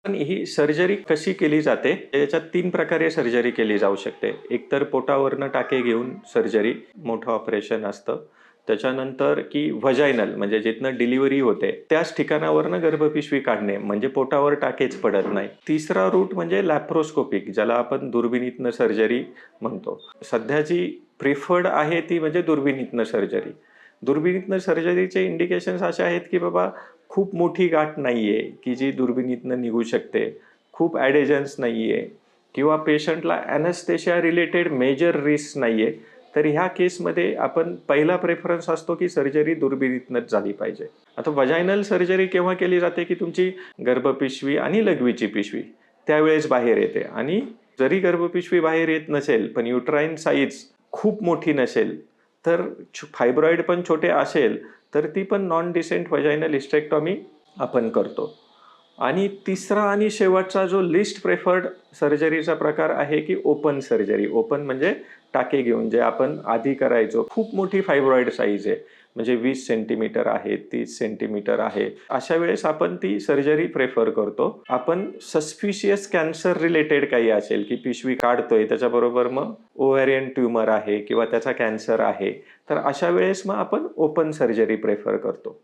पण ही सर्जरी कशी केली जाते? याच्यात 3 प्रकारे सर्जरी केली जाऊ शकते. एक तर पोटावरनं टाके घेऊन सर्जरी, मोठं ऑपरेशन असतं. त्याच्यानंतर की व्हजायनल म्हणजे जिथनं डिलिव्हरी होते, त्याच ठिकाणावरनं गर्भपिशवी काढणे म्हणजे पोटावर टाकेच पडत नाही. तिसरा रूट म्हणजे लॅप्रोस्कोपिक, ज्याला आपण दुर्बिणीतनं सर्जरी म्हणतो. सध्या जी प्रिफर्ड आहे ती म्हणजे दुर्बिणीतनं सर्जरी. दुर्बिणीतनं सर्जरीचे इंडिकेशन्स असे आहेत की बाबा खूप मोठी गाठ नाहीये की जी दुर्बिणीतनं निघू शकते, खूप ॲडेजन्स नाहीये किंवा पेशंटला ॲनेस्थेशिया रिलेटेड मेजर रिस्क नाहीये. तर ह्या केसमध्ये आपण पहिला प्रेफरन्स असतो की सर्जरी दुर्बिणीतनंच झाली पाहिजे. आता व्हजायनल सर्जरी केव्हा केली जाते की तुमची गर्भपिशवी आणि लघवीची पिशवी त्यावेळेस बाहेर येते आणि जरी गर्भपिशवी बाहेर येत नसेल पण युट्राईन साईज खूप मोठी नसेल तर फायब्रॉइड पण छोटे असेल तर ती पण नॉन डिसेंट व्हजायनल हिस्टेक्टॉमी आपण करतो. आणि तिसरा आणि शेवटचा जो लिस्ट प्रेफर्ड सर्जरीचा प्रकार आहे की ओपन सर्जरी. ओपन म्हणजे टाके घेऊन जे आपण आधी करायचो. खूप मोठी फायब्रॉइड साईज आहे म्हणजे 20 सेंटीमीटर आहे, 30 सेंटीमीटर आहे. अशा वेळेस आपण ती सर्जरी प्रेफर करतो. आपण सस्पिशियस कॅन्सर रिलेटेड काही असेल की पिशवी काढतोय त्याच्याबरोबर मग ओव्हॅरियन ट्यूमर आहे किंवा त्याचा कॅन्सर आहे, तर अशा वेळेस मग आपण ओपन सर्जरी प्रेफर करतो.